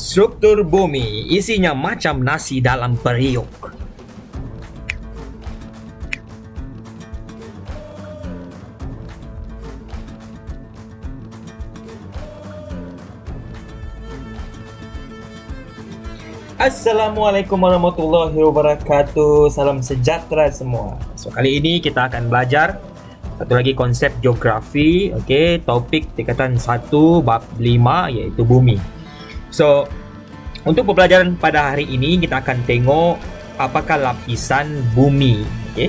Struktur bumi isinya macam nasi dalam periuk. Assalamualaikum warahmatullahi wabarakatuh. Salam sejahtera semua. So kali ini kita akan belajar satu lagi konsep geografi. Okey, topik tingkatan 1 bab 5 iaitu bumi. So untuk pembelajaran pada hari ini kita akan tengok apakah lapisan bumi. Okey.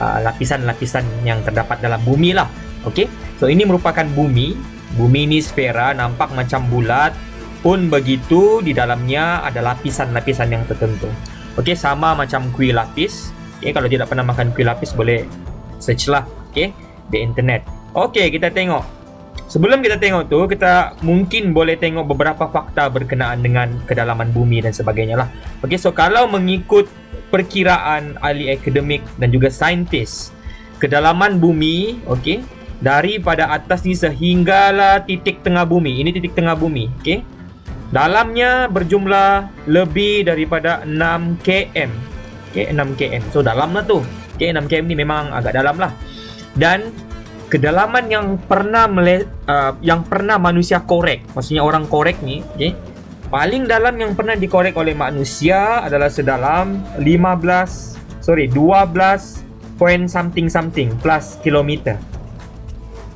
Lapisan-lapisan yang terdapat dalam bumi lah. Okey. So ini merupakan bumi. Bumi ini sfera, nampak macam bulat. Pun begitu, di dalamnya ada lapisan-lapisan yang tertentu. Okey, sama macam kuih lapis. Okey, kalau tidak pernah makan kuih lapis boleh search lah, okey, di internet. Okey, kita tengok. Sebelum kita tengok tu, kita mungkin boleh tengok beberapa fakta berkenaan dengan kedalaman bumi dan sebagainya lah. Okey, so kalau mengikut perkiraan ahli akademik dan juga saintis, kedalaman bumi, okey, daripada atas ni sehinggalah titik tengah bumi. Ini titik tengah bumi, okey. Dalamnya berjumlah lebih daripada 6 km. Okey, 6 km. So dalam lah tu. Okey, 6 km ni memang agak dalam lah. Dan kedalaman yang pernah manusia korek, maksudnya orang korek ni, okey, paling dalam yang pernah dikorek oleh manusia adalah sedalam 12 point something plus kilometer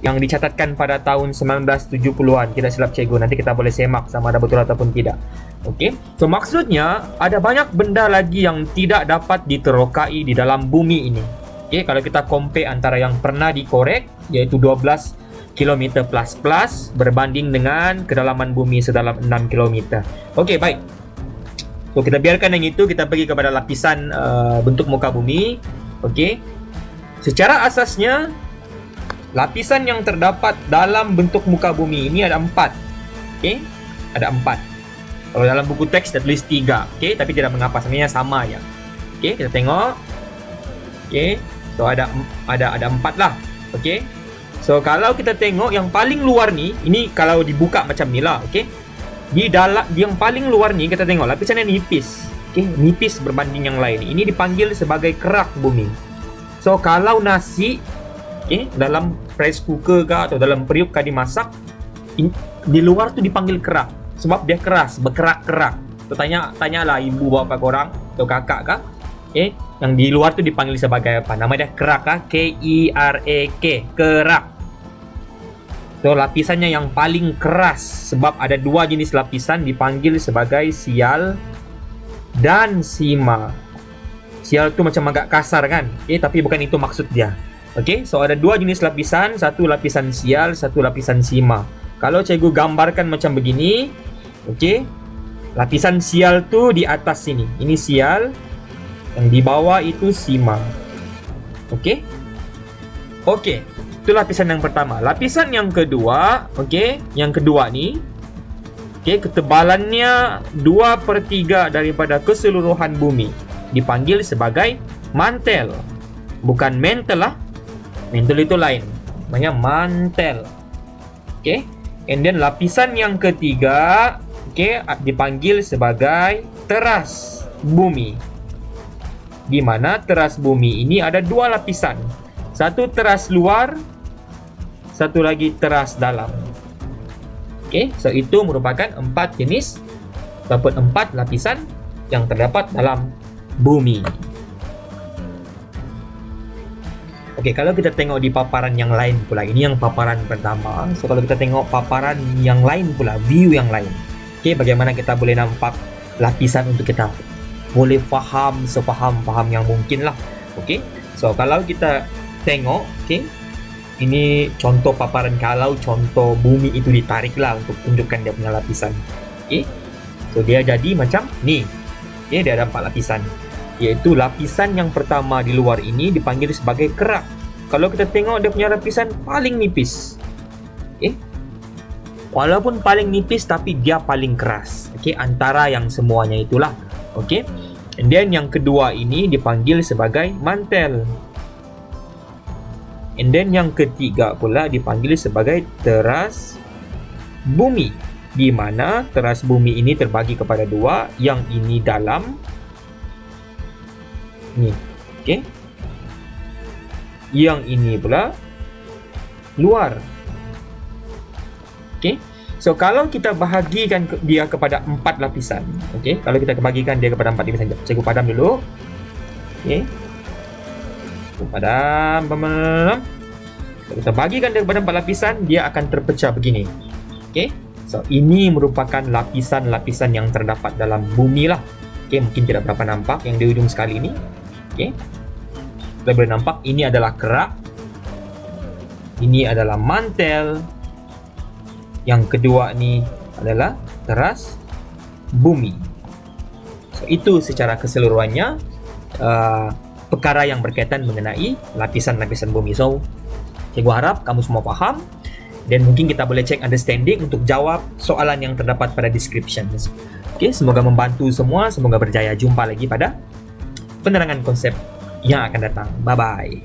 yang dicatatkan pada tahun 1970-an. Tidak silap cikgu, nanti kita boleh semak sama ada betul ataupun tidak. Okey, so maksudnya ada banyak benda lagi yang tidak dapat diterokai di dalam bumi ini. Okey, kalau kita compare antara yang pernah dikorek iaitu 12 km plus berbanding dengan kedalaman bumi sedalam 6 km. Okey, baik. So kita biarkan yang itu, kita pergi kepada lapisan bentuk muka bumi. Okey. Secara asasnya lapisan yang terdapat dalam bentuk muka bumi ini ada 4. Okey, ada 4. Kalau dalam buku teks tertulis 3. Okey, tapi tidak mengapa, sebenarnya sama aja. Okey, kita tengok. Okey, so ada 4 lah. Okey. So kalau kita tengok yang paling luar ni, ini kalau dibuka macam ni lah, okey. Di dalam yang paling luar ni kita tengok lapisan yang nipis. Okey, nipis berbanding yang lain. Ini dipanggil sebagai kerak bumi. So kalau nasi, okey, dalam rice cooker ke atau dalam periuk kah dimasak, di luar tu dipanggil kerak sebab dia keras, berkerak-kerak. So tanyalah ibu bapa korang atau kakak kah, okey, yang di luar tu dipanggil sebagai apa? Nama dia kerak kah? K-E-R-A-K, kerak. So lapisannya yang paling keras, sebab ada 2 jenis lapisan, dipanggil sebagai sial dan sima. Sial tu macam agak kasar kan? Okey, tapi bukan itu maksud dia. Okey, so ada 2 jenis lapisan, satu lapisan sial, satu lapisan sima. Kalau cikgu gambarkan macam begini, okey, lapisan sial tu di atas sini. Ini sial, yang di bawah itu sima. Okey? Okey, itu lapisan yang pertama. Lapisan yang kedua, okey, yang kedua ni, okey, ketebalannya 2/3 daripada keseluruhan bumi. Dipanggil sebagai mantel. Bukan mantel lah. Mantel itu lain. Namanya mantel. Okey. And then lapisan yang ketiga, okey, dipanggil sebagai teras bumi. Di mana teras bumi ini ada 2 lapisan. Satu teras luar, satu lagi teras dalam. Okey, so itu merupakan 4 jenis ataupun 4 lapisan yang terdapat dalam bumi. Okey, kalau kita tengok di paparan yang lain pula, ini yang paparan pertama. So kalau kita tengok paparan yang lain pula, view yang lain. Okey, bagaimana kita boleh nampak lapisan untuk kita boleh faham sepaham-faham yang mungkin lah. Okey, so kalau kita tengok, okey, ini contoh paparan kalau contoh bumi itu ditarik lah untuk tunjukkan dia punya lapisan. Okey, so dia jadi macam ni. Okey, dia ada 4 lapisan. Iaitu lapisan yang pertama di luar ini dipanggil sebagai kerak. Kalau kita tengok dia punya lapisan paling nipis. Okey. Walaupun paling nipis tapi dia paling keras. Okey, antara yang semuanya itulah. Okey. And then yang kedua ini dipanggil sebagai mantel. And then yang ketiga pula dipanggil sebagai teras bumi. di mana teras bumi ini terbagi kepada dua, yang ini dalam ni, okey. Yang ini pula luar. Okey. So kalau kita bahagikan dia kepada 4 lapisan, okey, kalau kita bahagikan dia kepada 4 lapisan, cikgu padam dulu. Okey. Padam. Kalau kita bagikan dia kepada 4 lapisan, dia akan terpecah begini. Okey. So ini merupakan lapisan-lapisan yang terdapat dalam bumi lah. Okey, mungkin tidak berapa nampak yang di ujung sekali ni. Okey. Kita boleh nampak ini adalah kerak. Ini adalah mantel. Yang kedua ni adalah teras bumi. So, itu secara keseluruhannya perkara yang berkaitan mengenai lapisan-lapisan bumi. So, cikgu harap kamu semua faham dan mungkin kita boleh check understanding untuk jawab soalan yang terdapat pada description. Okay, semoga membantu semua, semoga berjaya. Jumpa lagi pada penerangan konsep yang akan datang. Bye-bye.